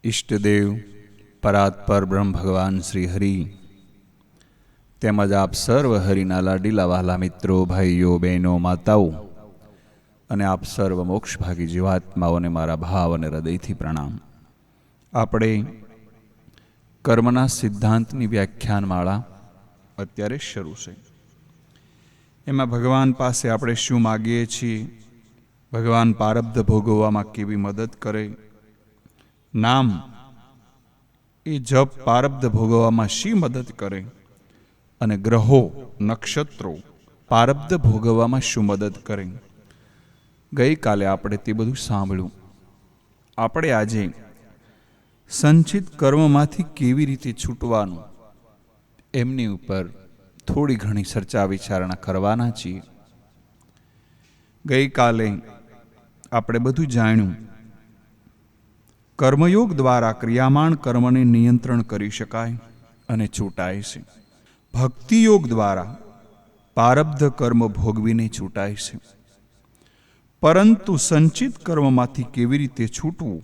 ઈષ્ટદેવ પરાત્પર બ્રહ્મ ભગવાન શ્રી હરિ તેમજ આપ સર્વ હરિના લાડીલા વહાલા મિત્રો, ભાઈઓ, બહેનો, માતાઓ અને આપ સર્વ મોક્ષભાગી જીવાત્માઓને મારા ભાવ અને હૃદયથી પ્રણામ. આપણે કર્મના સિદ્ધાંતની વ્યાખ્યાનમાળા અત્યારે શરૂ છે. એમાં ભગવાન પાસે આપણે શું માગીએ છીએ, ભગવાન પ્રારબ્ધ ભોગવવામાં કેવી મદદ કરે, નામ એ જપ પ્રારબ્ધ ભોગવવામાં શી મદદ કરે, અને ગ્રહો નક્ષત્રો પ્રારબ્ધ ભોગવવામાં શું મદદ કરે. ગઈકાલે આપણે તે બધું સાંભળ્યું. આપણે આજે સંચિત કર્મમાંથી કેવી રીતે છૂટવાનું એમની ઉપર થોડી ઘણી ચર્ચા વિચારણા કરવાના છીએ. ગઈકાલે આપણે બધું જાણ્યું. કર્મયોગ દ્વારા ક્રિયામાણ કર્મને નિયંત્રણ કરી શકાય અને છૂટાય છે. ભક્તિયોગ દ્વારા પ્રારબ્ધ કર્મ ભોગવીને છૂટાય છે. પરંતુ સંચિત કર્મમાંથી કેવી રીતે છૂટવું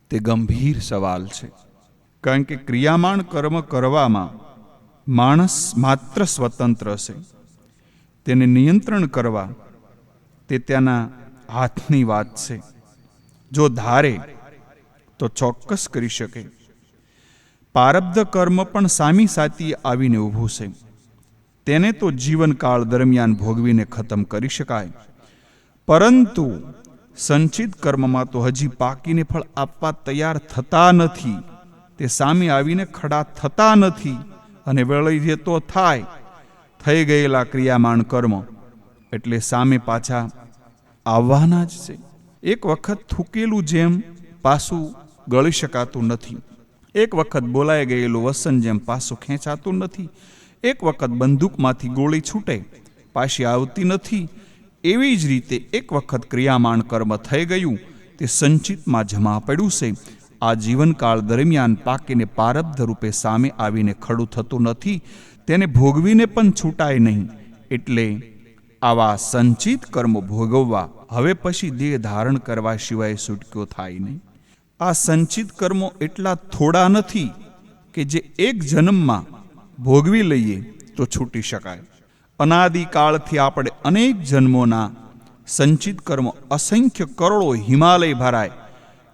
તે ગંભીર સવાલ છે. કારણ કે ક્રિયામાણ કર્મ કરવામાં માણસ માત્ર સ્વતંત્ર છે. તેને નિયંત્રણ કરવા તે તેના હાથની વાત છે. જો ધારે તો ચોક્કસ કરી શકે. પ્રારબ્ધ કર્મ પણ સામી સાતી આવીને ઊભું છે. તેને તો જીવનકાળ દરમિયાન ભોગવીને ખતમ કરી શકાય. પરંતુ સંચિત કર્મમાં તો હજી પાકીને ફળ આપવા તૈયાર થતા નથી. તે સામે આવીને ખડા થતા નથી. અને વળી જતો થાય થઈ ગયેલા ક્રિયામાણ કર્મ એટલે સામે પાછા આવવાના જ છે. એક વખત થૂકેલું જેમ પાછું ગળી શકાતું નથી. એક વખત બોલાઈ ગયેલું વસન જેમ પાછું ખેંચાતું નથી. એક વખત બંદૂકમાંથી ગોળી છૂટે પાછી આવતી નથી. એવી જ રીતે એક વખત ક્રિયામાણ કર્મ થઈ ગયું તે સંચિતમાં જમા પડ્યું છે. આ જીવનકાળ દરમિયાન પાકીને પ્રારબ્ધ રૂપે સામે આવીને ખડું થતું નથી. તેને ભોગવીને પણ છૂટાય નહીં. એટલે આવા સંચિત કર્મો ભોગવવા હવે પછી દેહ ધારણ કરવા સિવાય છૂટક્યો થાય નહીં. આ સંચિત કર્મો એટલા થોડા નથી કે જે એક જન્મમાં ભોગવી લઈએ તો છૂટી શકાય. અનાદિકાળથી આપણે અનેક જન્મોના સંચિત કર્મો અસંખ્ય કરોડો હિમાલય ભરાય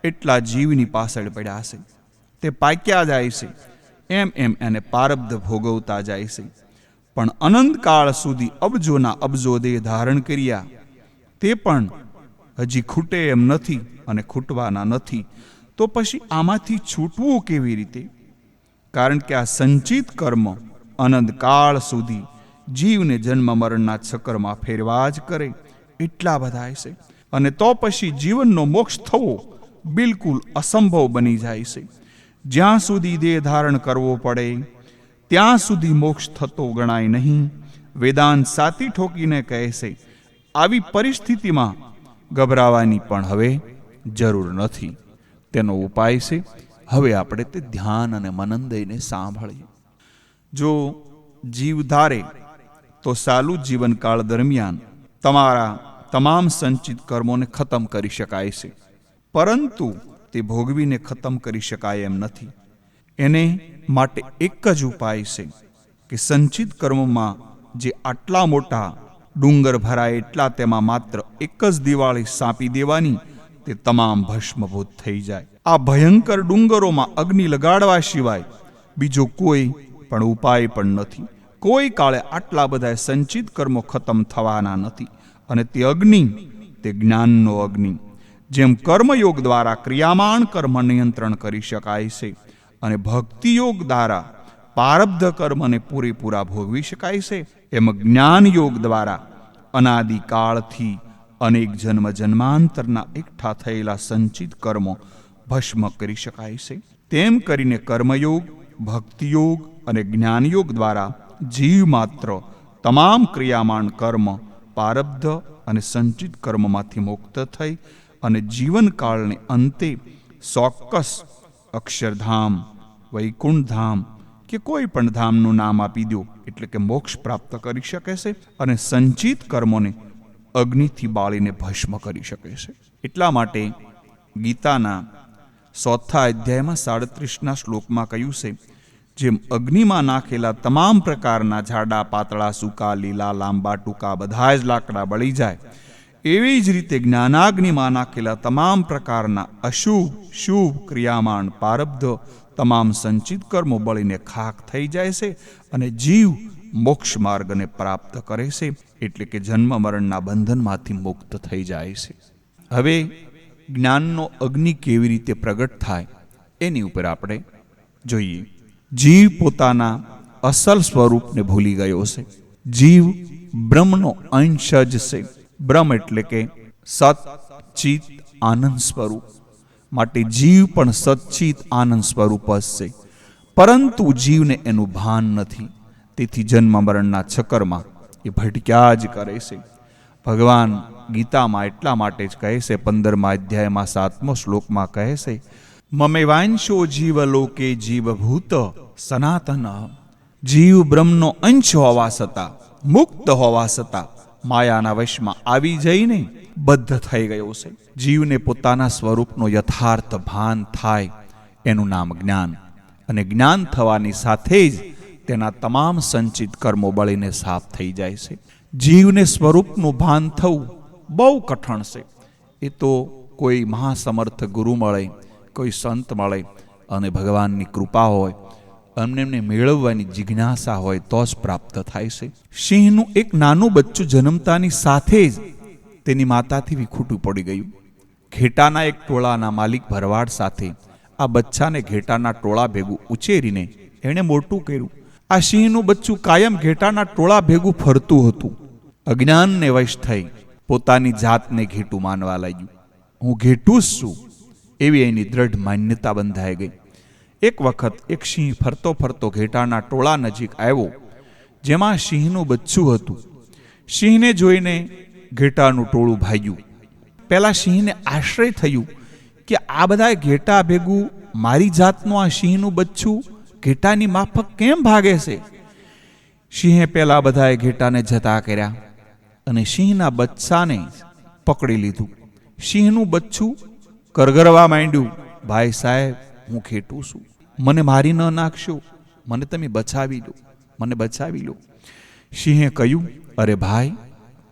એટલા જીવની પાછળ પડ્યા છે. તે પાક્યા જાય છે. એમ એમ એને પ્રારબ્ધ ભોગવતા જાય છે. પણ અનંતકાળ સુધી અબજોના અબજો દેહ ધારણ કર્યા તે પણ હજી ખૂટે એમ નથી અને ખૂટવાના નથી. તો પછી આમાંથી છૂટવું કેવી રીતે? કારણ કે આ સંચિત કર્મ અનંતકાળ સુધી જીવને જન્મ મરણના ચક્રમાં ફેરવા જ કરે એટલા બધા છે. અને તો પછી જીવનનો મોક્ષ થવો બિલકુલ અસંભવ બની જાય છે. જ્યાં સુધી દેહ ધારણ કરવો પડે ત્યાં સુધી મોક્ષ થતો ગણાય નહીં. વેદાંત સાતી ઠોકીને કહે છે આવી પરિસ્થિતિમાં ગભરાવાની પણ હવે જરૂર નથી. તેનો ઉપાય છે હવે આપણે તે ધ્યાન અને મનન દઈને સાંભળીએ. જો જીવ ધારે તો સાલું જીવનકાળ દરમિયાન તમારા તમામ સંચિત કર્મોને ખતમ કરી શકાય છે. પરંતુ તે ભોગવીને ખતમ કરી શકાય એમ નથી. એને માટે એક જ ઉપાય છે કે સંચિત કર્મમાં જે આટલા મોટા ડુંગર ભરાય એટલા તેમાં માત્ર એક જ દિવાળી સાંપી દેવાની, તે તમામ ભસ્મભૂત થઈ જાય. આ ભયંકર ડુંગરોમાં અગ્નિ લગાડવા સિવાય બીજો કોઈ પણ ઉપાય પણ નથી. કોઈ કાળે આટલા બધા સંચિત કર્મો ખતમ થવાના નથી. અને તે અગ્નિ તે જ્ઞાનનો અગ્નિ. જેમ કર્મયોગ દ્વારા ક્રિયામાણ કર્મ નિયંત્રણ કરી શકાય છે અને ભક્તિયોગ દ્વારા પ્રારબ્ધ કર્મને પૂરેપૂરા ભોગવી શકાય છે, એમ જ્ઞાનયોગ દ્વારા અનાદિકાળથી અનેક જન્મ જન્માંતરના એકઠા થયેલા સંચિત કર્મો ભસ્મ કરી શકાય છે. તેમ કરીને કર્મયોગ, ભક્તિયોગ અને જ્ઞાનયોગ દ્વારા જીવ માત્ર તમામ ક્રિયામાણ કર્મ, પ્રારબ્ધ અને સંચિત કર્મમાંથી મુક્ત થઈ અને જીવનકાળને અંતે ચોક્કસ અક્ષરધામ, વૈકુંઠધામ કે કોઈ પણ ધામનું નામ આપી દો એટલે કે મોક્ષ પ્રાપ્ત કરી શકે છે અને સંચિત કર્મોને અગ્નિથી બાળીને ભસ્મ કરી શકે છે. એટલા માટે ગીતાના ચોથા અધ્યાયમાં 37ના શ્લોકમાં કહ્યું છે, જેમ અગ્નિમાં નાખેલા તમામ પ્રકારના જાડા પાતળા સૂકા લીલા લાંબા ટૂંકા બધા જ લાકડા બળી જાય, એવી જ રીતે જ્ઞાનાગ્નિમાં નાખેલા તમામ પ્રકારના અશુભ શુભ ક્રિયામાન પારબ્ધ તમામ સંચિત કર્મો બળીને ખાખ થઈ જાય છે અને જીવ મોક્ષ માર્ગને પ્રાપ્ત કરે છે, એટલે કે જન્મ મરણના બંધનમાંથી મુક્ત થઈ જાય છે. હવે જ્ઞાનનો અગ્નિ કેવી રીતે પ્રગટ થાય એની ઉપર આપણે જોઈએ. જીવ પોતાના અસલ સ્વરૂપને ભૂલી ગયો છે. જીવ બ્રહ્મનો અંશ જ છે. બ્રહ્મ એટલે કે સત ચિત આનંદ સ્વરૂપ. માટે જીવ પણ સચ્ચિત આનંદ સ્વરૂપ જ છે, પરંતુ જીવને એનું ભાન નથી. તેથી જન્મ મરણના ચક્કરમાં એ ભટક્યા જ કરે છે. ભગવાન ગીતામાં એટલા માટે જ કહે છે, 15મા અધ્યાયમાં 7મો શ્લોકમાં કહે છે, મમેવાંશો જીવલોકે જીવભૂત સનાતન. જીવ બ્રહ્મનો અંશ હોવા છતાં, મુક્ત હોવા છતાં માયાના વશમાં આવી જઈને બદ્ધ થઈ ગયો છે. જીવને પોતાના સ્વરૂપનો યથાર્થ ભાન થાય એનું નામ જ્ઞાન, અને જ્ઞાન થવાની સાથે જ તેના તમામ સંચિત કર્મો બળીને સાફ થઈ જાય છે. જીવને સ્વરૂપનું ભાન થવું બહુ કઠણ છે. એ તો કોઈ મહાસમર્થ ગુરુ મળે, કોઈ સંત મળે અને ભગવાનની કૃપા હોય, એમને મેળવવાની જિજ્ઞાસા હોય તો જ પ્રાપ્ત થાય છે. સિંહનું એક નાનું બચ્ચું જન્મતાની સાથે જ તેની માતાથી વિખૂટું પડી ગયું. ઘેટાના એક ટોળાના માલિક ભરવાડ સાથે આ બચ્ચાને ઘેટાના ટોળા ભેગું ઉછેરીને એણે મોટું કર્યું. આ સિંહનું બચ્ચું કાયમ ઘેટાના ટોળા ભેગું ફરતું હતું. અજ્ઞાનને વશ થઈ પોતાની જાતને ઘેટું માનવા લાગ્યું. હું ઘેટું જ છું એવી એની દ્રઢ માન્યતા બંધાઈ ગઈ. એક વખત એક સિંહ ફરતો ફરતો ઘેટાના ટોળા નજીક આવ્યો, જેમાં સિંહનું બચ્ચું હતું. સિંહને જોઈને ઘેટાનું ટોળું ભાગ્યું. પેલા સિંહને આશ્ચર્ય થયું કે આ બધા ઘેટા ભેગું મારી જાતનું આ સિંહનું બચ્ચું ઘેટાની માફક કેમ ભાગે છે? સિંહે પેલા બધાએ ઘેટાને જતા કર્યા અને સિંહના બચ્ચાને પકડી લીધું. સિંહનું બચ્ચું કરગરવા માંડ્યું, ભાઈ સાહેબ, હું ઘેટું છું, મને મારી ન નાખશો, મને તમે બચાવી લો, મને બચાવી લો. સિંહે કહ્યું, અરે ભાઈ,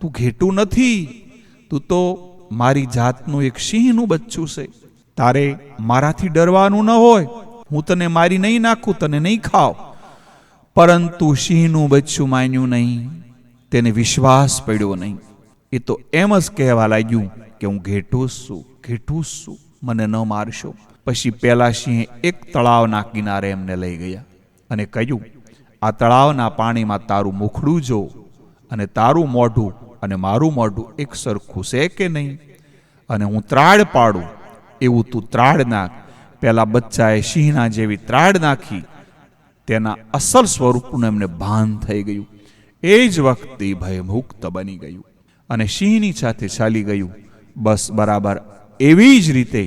તું ઘેટું નથી, તું તો મારી જાતનું એક સિંહનું બચ્ચું છે. તારે મારાથી ડરવાનું ન હોય, હું તને મારી નહીં નાખું, તને નહીં ખાવ. પરંતુ સિંહનું બચ્ચું માન્યું નહીં, તેને વિશ્વાસ પડ્યો નહીં. એ તો એમ જ કહેવા લાગ્યું કે હું ઘેટું છું, ઘેટું છું, મને ન મારશો. પછી પેલા સિંહે એક તળાવના કિનારે એમને લઈ ગયા અને કહ્યું, આ તળાવના પાણીમાં તારું મુખડું જો, અને તારું મોઢું અને મારું મોઢું એક સરખું છે કે નહીં, અને હું ત્રાડ પાડું એવું તું ત્રાડ નાખ. પેલા બચ્ચાએ સિંહના જેવી ત્રાડ નાખી. તેના અસલ સ્વરૂપનું એમને ભાન થઈ ગયું. એ જ વખતે ભયમુક્ત બની ગયું અને સિંહની સાથે ચાલી ગયું. બસ બરાબર એવી જ રીતે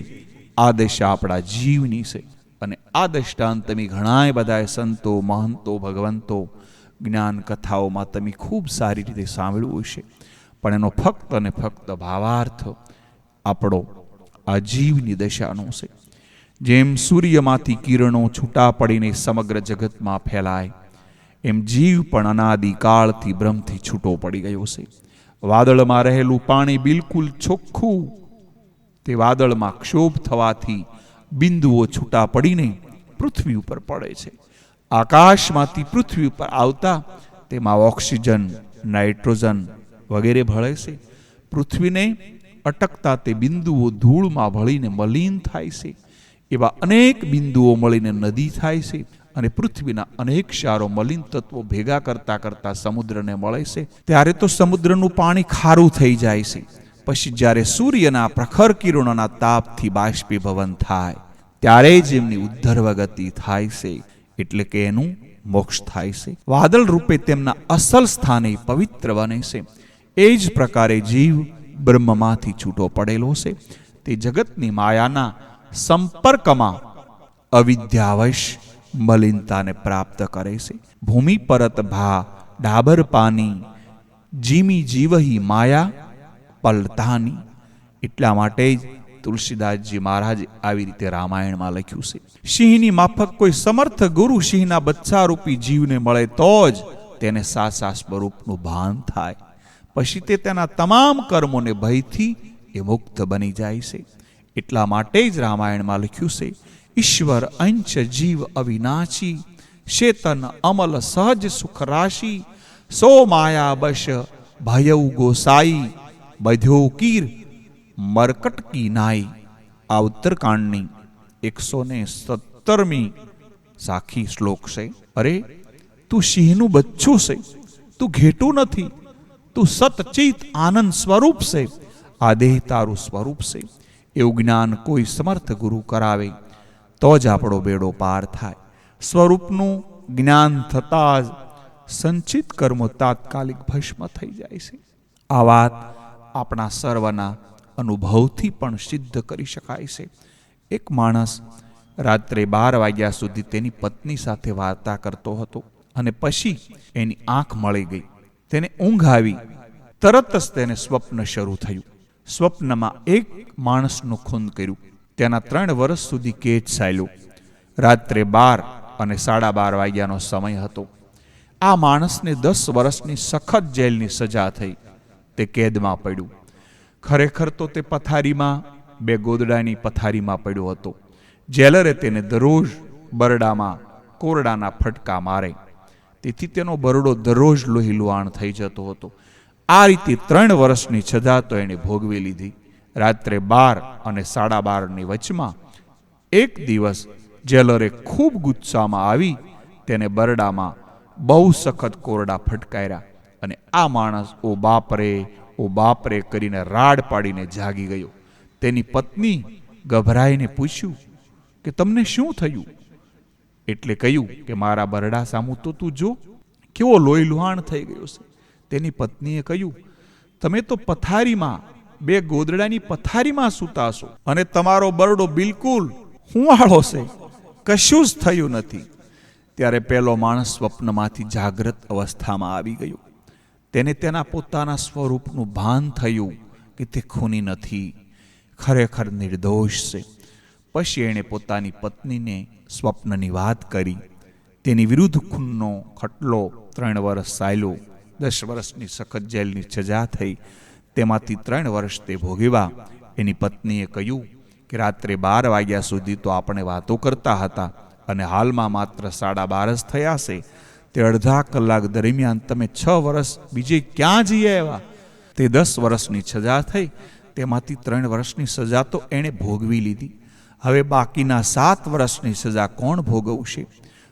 આ દશા આપણા જીવની છે. અને આ દૃષ્ટાંત તમે ઘણા બધા સંતો, મહંતો, ભગવંતો જ્ઞાન કથાઓમાં તમે ખૂબ સારી રીતે સાંભળ્યું હશે, પણ એનો ફક્ત અને ફક્ત ભાવાર્થ આપણો આ જીવની દશાનો છે. જેમ સૂર્યમાંથી કિરણો છૂટા પડીને સમગ્ર જગતમાં ફેલાય, એમ જીવ પણ અનાદિકાળથી બ્રહ્મથી છૂટો પડી ગયો છે. વાદળમાં રહેલું પાણી બિલકુલ ચોખ્ખું, તે વાદળમાં ક્ષોભ થવાથી બિંદુઓ છૂટા પડીને પૃથ્વી ઉપર પડે છે. આકાશમાંથી પૃથ્વી ઉપર આવતા તેમાં ઓક્સિજન, નાઇટ્રોજન વગેરે ભળે છે. પૃથ્વીને અટકતા તે બિંદુઓ ધૂળમાં ભળીને મલિન થાય છે. એવા અનેક બિંદુઓ મળીને નદી થાય છે, અને પૃથ્વીના અનેક ક્ષારો મલિન તત્વો ભેગા કરતા કરતા સમુદ્રને મળે છે. ત્યારે તો સમુદ્રનું પાણી ખારું થઈ જાય છે. પછી જ્યારે સૂર્યના પ્રખર કિરણોના તાપથી બાષ્પીભવન થાય, ત્યારે જ એમની ઉદ્ધર્વ ગતિ થાય છે, એટલે કે એનું મોક્ષ થાય છે. વાદળ રૂપે તેમના અસલ સ્થાને પવિત્ર બને છે. એ જ પ્રકારે જીવ બ્રહ્મમાંથી છૂટો પડેલો છે. તે જગતની માયાના સંપર્કમાં અવિદ્યાવશ મલિનતાને પ્રાપ્ત કરે છે. ભૂમિ પરત ભા ડાબર પાની, જીમી જીવહી માયા પલતાની. એટલા માટે જ તુલસીદાસજી મહારાજ આવી રીતે રામાયણમાં લખ્યું છે. સિંહની માફક કોઈ સમર્થ ગુરુ સિંહના બચ્ચારૂપી જીવને મળે તો જ તેને સાસા સ્વરૂપનું ભાન થાય. પછી તે તેના તમામ કર્મોને ભયથી એ મુક્ત બની જાય છે. એટલા માટે જ રામાયણમાં લખ્યું છે, ઈશ્વર અંશ જીવ અવિનાશી, શેતન અમલ સહજ સુખ રાશિ, સો માયા બશ ભયઉ ગોસાઈ, બધ્યો કીર મરકટ કી નાઈ. આ ઉત્તરકાંડની 117મી સાખી શ્લોક છે. અરે તું સિંહનું બચ્ચું છે, તું ઘેટું નથી, તું સતચિત આનંદ સ્વરૂપ છે, આ દેહ તારું સ્વરૂપ છે. એવું જ્ઞાન કોઈ સમર્થ ગુરુ કરાવે તો જ આપણો બેડો પાર થાય. સ્વરૂપનું જ્ઞાન થતાં જ સંચિત કર્મો તાત્કાલિક ભસ્મ થઈ જાય છે. આ વાત આપણા સર્વના અનુભવથી પણ સિદ્ધ કરી શકાય છે. એક માણસ રાત્રે 12 વાગ્યા સુધી તેની પત્ની સાથે વાર્તા કરતો હતો અને પછી એની આંખ મળી ગઈ. તેને ઊંઘ આવી. તરત જ તેને સ્વપ્ન શરૂ થયું. સ્વપ્નમાં એક માણસનું ખૂન કર્યું. તેના 3 વર્ષ સુધી કેદ ચાલ્યો. રાત્રે 12 અને 12:30 વાગ્યાનો સમય હતો. આ માણસને 10 વર્ષની સખત જેલની સજા થઈ. તે કેદમાં પડ્યું. ખરેખર તો તે પથારીમાં, 2 ગોદડાની પથારીમાં પડ્યો હતો. જેલરે તેને દરરોજ બરડામાં કોરડાના ફટકા મારે, તેથી તેનો બરડો દરરોજ લોહી લુહાણ થઈ જતો હતો. આ રીતે 3 વર્ષની સજા તો એણે ભોગવી લીધી. રાત્રે 12 અને 12:30ની વચમાં એક દિવસ જેલરે ખૂબ ગુસ્સામાં આવી તેને બરડામાં બહુ સખત કોરડા ફટકાર્યા અને આ માણસ ઓ બાપ રે કરીને રાડ પાડીને જાગી ગયો. તેની પત્ની ગભરાઈને પૂછ્યું કે તમને શું થયું? એટલે કહ્યું કે મારા બરડા સામું તો તું જો, કેવો લોહી લુહાણ થઈ ગયો છે. તેની પત્નીએ કહ્યું, તમે તો પથારીમાં, 2 ગોદડાની પથારીમાં સૂતા છો અને તમારો બરડો બિલકુલ હુંવાળો છે, કશું જ થયું નથી. ત્યારે પેલો માણસ સ્વપ્નમાંથી જાગ્રત અવસ્થામાં આવી ગયો. તેને તેના પોતાના સ્વરૂપનું ભાન થયું કે તે ખૂની નથી, ખરેખર નિર્દોષ છે. પછી એણે પોતાની પત્નીને સ્વપ્નની વાત કરી. તેની વિરુદ્ધ ખૂનનો ખટલો 3 વર્ષ ચાલ્યો. 10 વર્ષની સખત જેલની સજા થઈ. તેમાંથી 3 વર્ષ તે ભોગવ્યા. એની પત્નીએ કહ્યું કે રાત્રે 12 વાગ્યા સુધી તો આપણે વાતો કરતા હતા અને હાલમાં માત્ર 12:30 જ થયા છે. તે અડધા કલાક દરમિયાન તમે 6 વર્ષ બીજે ક્યાં જઈ આવ્યા? તે 10 વર્ષની સજા થઈ. તેમાંથી 3 વર્ષની સજા તો એણે ભોગવી લીધી. હવે બાકીના 7 વર્ષની સજા કોણ ભોગવશે?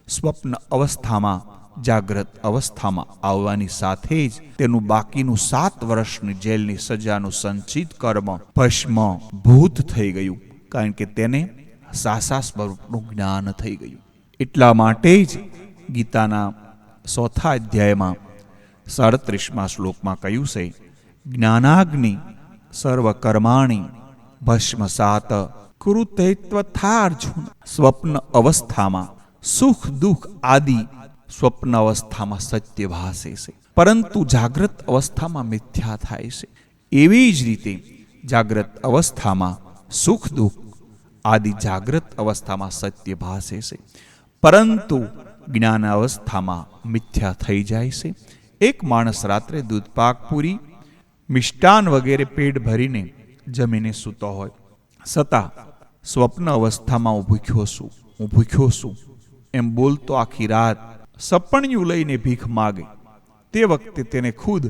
સ્વપ્ન અવસ્થામાં જાગ્રત અવસ્થામાં આવવાની સાથે જ તેનું બાકીનું 7 વર્ષની જેલની સજાનું સંચિત કર્મ ભસ્મ ભૂત થઈ ગયું, કારણ કે તેને સાસા સ્વરૂપનું જ્ઞાન થઈ ગયું. એટલા માટે જ ગીતાના 4થા અધ્યાયમાં 37મા શ્લોકમાં કહ્યું છે, જ્ઞાનાગ્નિ સર્વ કર્માણી ભસ્મસાત કુરુતૈત્વથાર્જુન. સ્વપ્ન અવસ્થામાં સુખ દુઃખ આદિ સ્વપ્ન અવસ્થામાં સત્ય ભાસે છે, પરંતુ જાગ્રત અવસ્થામાં મિથ્યા થાય છે. એવી જ રીતે જાગ્રત અવસ્થામાં સુખ દુઃખ આદિ જાગ્રત અવસ્થામાં સત્ય ભાસે છે, પરંતુ જ્ઞાન અવસ્થામાં મિથ્યા થઈ જાય છે. એક માણસ રાત્રે દૂધપાક પૂરી મિષ્ટાન વગેરે પેટ ભરીને જમીને સૂતો હોય, છતાં સ્વપ્ન અવસ્થામાં હું ભૂખ્યો છું એમ બોલતો આખી રાત સપણિયું લઈને ભીખ માગે. તે વખતે તેને ખુદ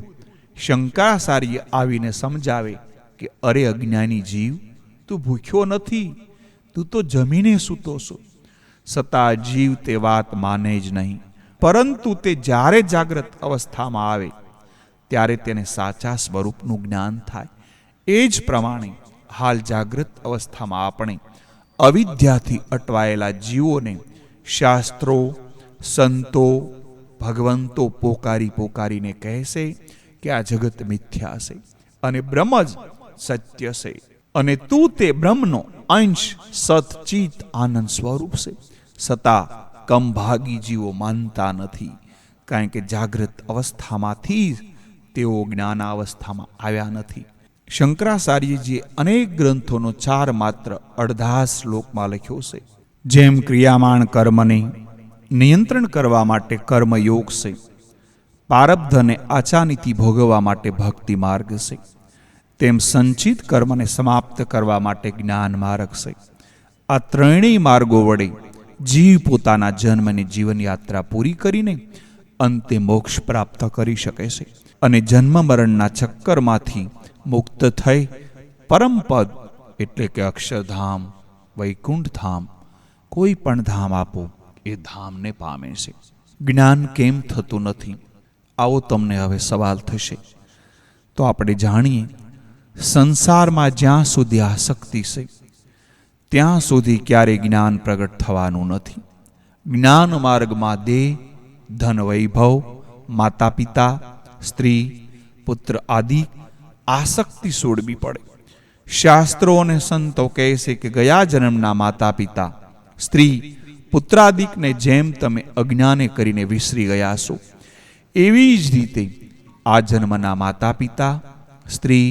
શંકરાચાર્ય આવીને સમજાવે કે અરે અજ્ઞાની જીવ, તું ભૂખ્યો નથી, તું તો જમીને સૂતો છો. છતાં જીવ તે વાત માને જ નહીં, પરંતુ તે જ્યારે જાગ્રત અવસ્થામાં આવે ત્યારે તેને સાચા સ્વરૂપનું જ્ઞાન થાય. એ જ પ્રમાણે હાલ જાગ્રત અવસ્થામાં આપણે અવિદ્યાથી અટવાયેલા જીવોને શાસ્ત્રો, સંતો, ભગવંતો પોકારીને કહેશે કે આ જગત મિથ્યા છે અને બ્રહ્મ જ સત્ય છે અને તું તે બ્રહ્મનો અંશ સતચિત આનંદ સ્વરૂપ છે. છતાં કમભાગી જીવો માનતા નથી, કારણ કે જાગ્રત અવસ્થામાંથી તેઓ જ્ઞાનાવસ્થામાં આવ્યા નથી. શંકરાચાર્યજીએ અનેક ગ્રંથોનો ચાર માત્ર અડધા શ્લોકમાં લખ્યો છે. જેમ ક્રિયામાણ કર્મને નિયંત્રણ કરવા માટે કર્મયોગ છે, પારબ્ધને આચાનીથી ભોગવવા માટે ભક્તિ માર્ગ છે, તેમ સંચિત કર્મને સમાપ્ત કરવા માટે જ્ઞાન માર્ગ છે. આ ત્રણેય માર્ગો વડે જીવ પોતાના જન્મની જીવનયાત્રા પૂરી કરીને અંતે મોક્ષ પ્રાપ્ત કરી શકે છે અને જન્મ મરણના ચક્કરમાંથી મુક્ત થઈ પરમપદ એટલે કે અક્ષરધામ, વૈકુંઠ ધામ, કોઈ પણ ધામ આપો એ ધામને પામે છે. જ્ઞાન કેમ થતું નથી? આવો તમને હવે સવાલ થશે. તો આપણે જાણીએ, સંસારમાં જ્યાં સુધી આસક્તિ છે ત્યાં સુધી ક્યારેય જ્ઞાન પ્રગટ થવાનું નથી. જ્ઞાન માર્ગમાં દેહ, ધન, વૈભવ, માતા પિતા, સ્ત્રી, પુત્ર આદિ આસક્તિ છોડવી પડે. શાસ્ત્રો અને સંતો કહે છે કે ગયા જન્મના માતા પિતા, સ્ત્રી, પુત્રાદિકને જેમ તમે અજ્ઞાને કરીને વિસરી ગયા છો, એવી જ રીતે આ જન્મના માતા પિતા, સ્ત્રી,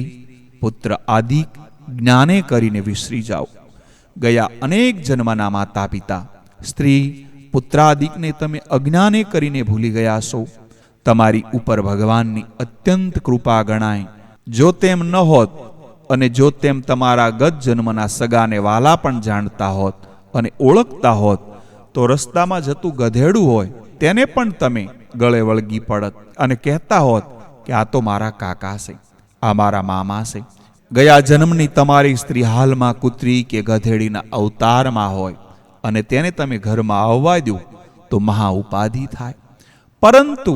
પુત્ર આદિક જ્ઞાને કરીને વિસરી જાઓ. ગયા અનેક જન્મના માતા પિતા, સ્ત્રી, પુત્રાદિકને તમે અજ્ઞાને કરીને ભૂલી ગયા છો. તમારી ઉપર ભગવાનની અત્યંત કૃપા ગણાય. જો તેમ ન હોત અને જો તેમ તમારા ગત જન્મના સગાને વાલા પણ જાણતા હોત અને ઓળખતા હોત, તો રસ્તામાં જતું ગધેડું હોય તેને પણ તમે ગળે વળગી પડત અને કહેતા હોત કે આ તો મારા કાકા છે, આ મારા મામા છે. ગયા જન્મની તમારી સ્ત્રી હાલમાં કૂતરી કે ગધેડીના અવતારમાં હોય અને તેને તમે ઘરમાં આવવા દો તો મહા ઉપાધિ થાય. પરંતુ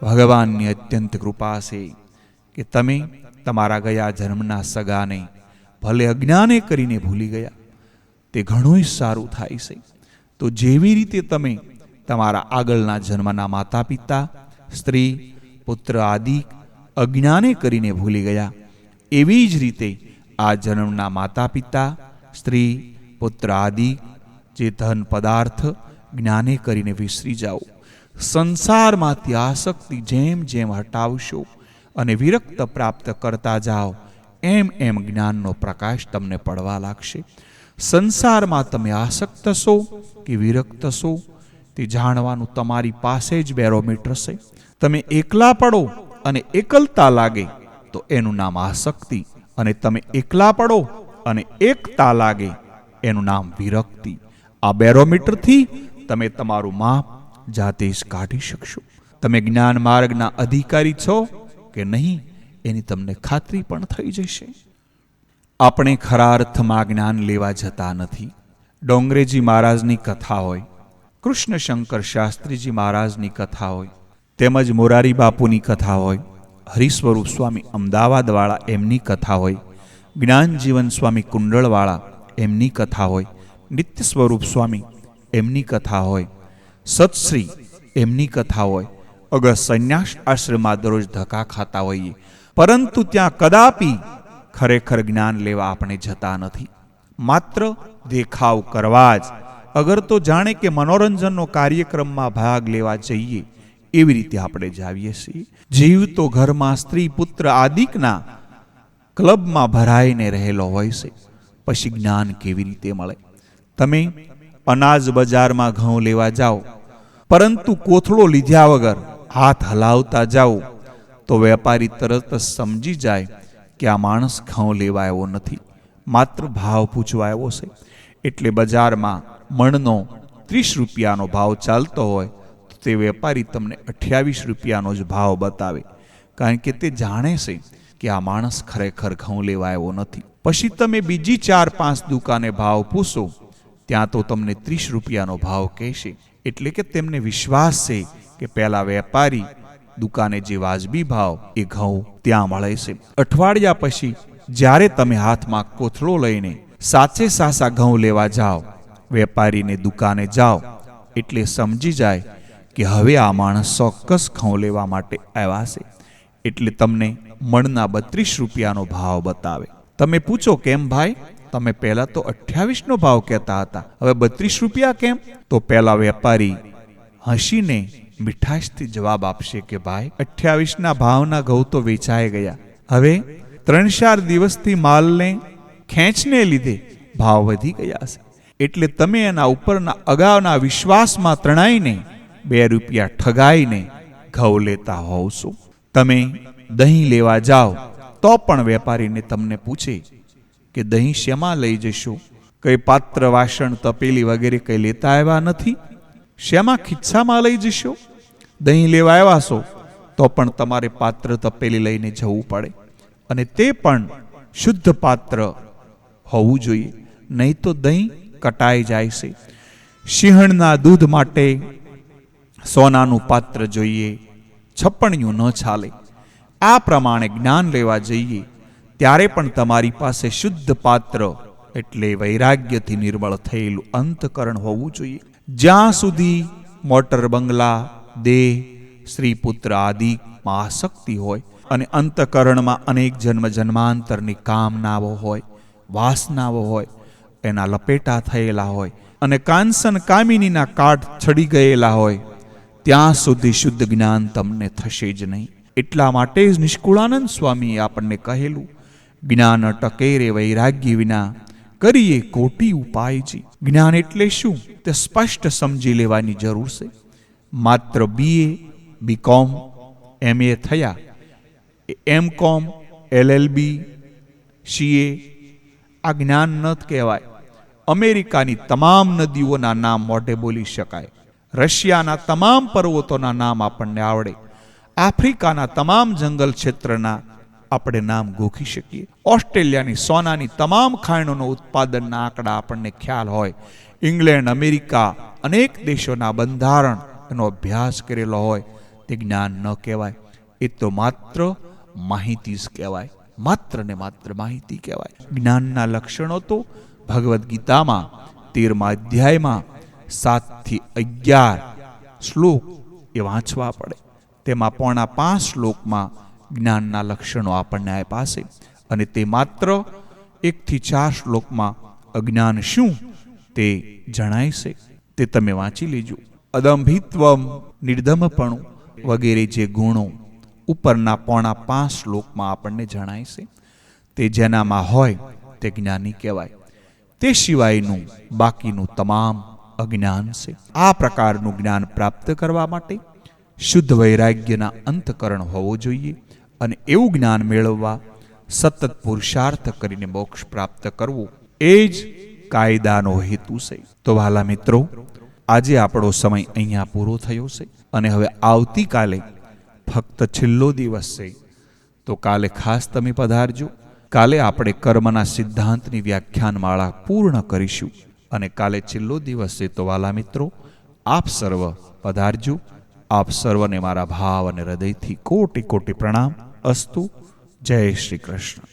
ભગવાનની અત્યંત કૃપા છે કે તમે તમારા ગયા જન્મના સગાને ભલે અજ્ઞાને કરીને ભૂલી ગયા. તે ઘણું જ સારું થાય છે. તો જેવી રીતે તમે તમારા આગળના જન્મના માતા પિતા, સ્ત્રી, પુત્ર આદિ અજ્ઞાને કરીને ભૂલી ગયા, એવી જ રીતે આ જન્મના માતા પિતા, સ્ત્રી, પુત્ર આદિ જે ધન પદાર્થ જ્ઞાને કરીને વિસરી જાઓ. સંસારમાંથી આસક્તિ જેમ જેમ હટાવશો અને વિરક્ત પ્રાપ્ત કરતા જાઓ, એમ એમ જ્ઞાનનો પ્રકાશ તમને પડવા લાગશે. સંસારમાં તમે આસક્ત છો કે વિરક્ત છો તે જાણવાનું તમારી પાસે જ બેરોમીટર છે. તમે એકલા પડો અને એકલતા લાગે તો એનું નામ આસક્તિ, અને તમે એકલા પડો અને એકતા લાગે એનું નામ વિરક્તિ. આ બેરોમીટરથી તમે તમારું માપ જાતે જ કાઢી શકશો. તમે જ્ઞાન માર્ગના અધિકારી છો કે નહીં એની તમને ખાતરી પણ થઈ જશે. આપણે ખરા અર્થમાં જ્ઞાન લેવા જતા નથી. ડોંગરેજી મહારાજની કથા હોય, કૃષ્ણશંકર શાસ્ત્રીજી મહારાજની કથા હોય, તેમજ મોરારી બાપુની કથા હોય, હરિસ્વરૂપ સ્વામી અમદાવાદવાળા એમની કથા હોય, જ્ઞાનજીવન સ્વામી કુંડળવાળા એમની કથા હોય, નિત્ય સ્વરૂપ સ્વામી એમની કથા હોય, સત્શ્રી એમની કથા હોય. અગર સંન્યાસ આશ્રમમાં દરરોજ ધક્કા ખાતા હોઈએ, પરંતુ ત્યાં કદાપી ખરેખર જ્ઞાન લેવા આપણે જતા નથી. માત્ર દેખાવ કરવા જ, અગર તો જાણે કે મનોરંજનનો કાર્યક્રમમાં ભાગ લેવા જઈએ એવી રીતે આપણે જાવીએ છીએ. જીવ તો ઘરમાં સ્ત્રી, પુત્ર આદિકના ક્લબમાં ભરાઈને રહેલો હોય છે, પછી જ્ઞાન કેવી રીતે મળે? તમે અનાજ બજારમાં ઘઉં લેવા જાઓ, પરંતુ કોથળો લીધા વગર હાથ હલાવતા જાઓ તો વેપારી તરત જ સમજી જાય કે આ માણસ ઘઉં લેવા આવ્યો નથી, માત્ર ભાવ પૂછવા આવ્યો છે. એટલે બજારમાં મણનો 30 રૂપિયાનો ભાવ ચાલતો હોય તો તે વેપારી તમને 28 રૂપિયાનો જ ભાવ બતાવે, કારણ કે તે જાણે છે કે આ માણસ ખરેખર ઘઉં લેવા આવ્યો નથી. પછી તમે બીજી 4-5 દુકાને ભાવ પૂછો, ત્યાં તો તમને 30 રૂપિયાનો ભાવ કહેશે. એટલે કે તેમને વિશ્વાસ છે કે પહેલા વેપારી દુકાને જે વાજબી ભાવ એ ઘઉં ત્યાં મળે છે. અઠવાડિયા પછી જ્યારે તમે હાથમાં કોથળો લઈને સાચે સાચા ઘઉં લેવા જાઓ, વેપારીને દુકાને જાઓ, એટલે સમજી જાય કે હવે આ માણસ ચોક્કસ ઘઉં લેવા માટે આવ્યા છે. એટલે તમને મણના 32 રૂપિયાનો ભાવ બતાવે. તમે પૂછો, કેમ ભાઈ, તમે પહેલા તો 28નો ભાવ કહેતા હતા, હવે 32 રૂપિયા કેમ? તો પહેલા વેપારી હસીને મીઠાશથી જવાબ આપશે કે ભાઈ, 28ના ભાવના ઘઉં તો વેચાઈ ગયા, હવે 3-4 દિવસથી માલને ખેંચને લીધે ભાવ વધી ગયા છે. એટલે તમે એના ઉપરના અગાઉના વિશ્વાસમાં તણાઈને 2 રૂપિયા ઠગાઈને ઘઉં લેતા હોવ છો. તમે દહીં લેવા જાઓ તો પણ વેપારીને તમને પૂછે કે દહીં શેમાં લઈ જશો? કઈ પાત્ર, વાસણ, તપેલી વગેરે કઈ લેતા આવ્યા નથી? શેમાં ખિસ્સામાં લઈ જશો? દહીં લેવા આવ્યા છો તો પણ તમારે પાત્ર, તપેલી લઈને જવું પડે, અને તે પણ શુદ્ધ પાત્ર હોવું જોઈએ, નહીં તો દહીં કટાઈ જાય છે. સિંહણના દૂધ માટે સોનાનું પાત્ર જોઈએ, છપ્પણિયું ન ચાલે. આ પ્રમાણે જ્ઞાન લેવા જઈએ ત્યારે પણ તમારી પાસે શુદ્ધ પાત્ર એટલે વૈરાગ્યથી નિર્મળ થયેલું અંતકરણ હોવું જોઈએ. જ્યાં સુધી મોટર, બંગલા, દેહ, સ્ત્રી, પુત્ર આદિમાં આસક્તિ હોય અને અંતકરણમાં અનેક જન્મ જન્માંતરની કામનાઓ હોય, વાસનાઓ હોય, એના લપેટા થયેલા હોય અને કાંસન કામિનીના કાંઠ ચડી ગયેલા હોય, ત્યાં સુધી શુદ્ધ જ્ઞાન તમને થશે જ નહીં. એટલા માટે જ નિષ્કુળાનંદ સ્વામીએ આપણને કહેલું, જ્ઞાન ટકે રે વૈરાગ્ય વિના, કરીએ કોટી ઉપાયજી. જ્ઞાન એટલે શું તે સ્પષ્ટ સમજી લેવાની જરૂર છે. માત્ર BA, BCom, MA થયા, MCom, LLB, CA આ જ્ઞાન ન કહેવાય. અમેરિકાની તમામ નદીઓના નામ મોઢે બોલી શકાય, રશિયાના તમામ પર્વતોના નામ આપણને આવડે, આફ્રિકાના તમામ જંગલ ક્ષેત્રના આપણે નામ ગોખી શકીએ, ઓસ્ટ્રેલિયાની સોનાની તમામ ખાણોનો ઉત્પાદનના આંકડા આપણને ખ્યાલ હોય, ઇંગ્લેન્ડ, અમેરિકા અનેક દેશોના બંધારણ એનો અભ્યાસ કરેલો હોય, તે જ્ઞાન ન કહેવાય. એ તો માત્ર માહિતી જ કહેવાય, માત્ર ને માત્ર માહિતી કહેવાય. જ્ઞાનના લક્ષણો તો ભગવદ્ ગીતામાં 13મા અધ્યાયમાં 7 થી 11 શ્લોક એ વાંચવા પડે. તેમાં 4.5 શ્લોકમાં જ્ઞાનના લક્ષણો આપણને આપ્યા છે, અને તે માત્ર 1 થી 4 શ્લોકમાં અજ્ઞાન શું તે જણાય છે. તે તમે વાંચી લેજો. અદંભિત્વમ, નિર્ધમપણું વગેરે જે ગુણો ઉપરના 4.5 શ્લોકમાં આપણને જણાય છે, તે જેનામાં હોય તે જ્ઞાની કહેવાય. તે સિવાયનું બાકીનું તમામ અજ્ઞાન છે. આ પ્રકારનું જ્ઞાન પ્રાપ્ત કરવા માટે શુદ્ધ વૈરાગ્યના અંતકરણ હોવો જોઈએ, અને એવું જ્ઞાન મેળવવા સતત પુરુષાર્થ કરીને મોક્ષ પ્રાપ્ત કરવો એ જ કાયદાનો હેતુ છે. તો વહાલા મિત્રો, આજે આપણો સમય અહીંયા પૂરો થયો છે, અને હવે આવતીકાલે ફક્ત છેલ્લો દિવસ છે. તો કાલે ખાસ તમે પધારજો. કાલે આપણે કર્મના સિદ્ધાંતની વ્યાખ્યાન માળા પૂર્ણ કરીશું, અને કાલે છેલ્લો દિવસ છે. તો વાલા મિત્રો, આપ સર્વ પધારજો. આપ સર્વને મારા ભાવ અને હૃદયથી કોટી કોટી પ્રણામ. અસ્તુ. જય શ્રી કૃષ્ણ.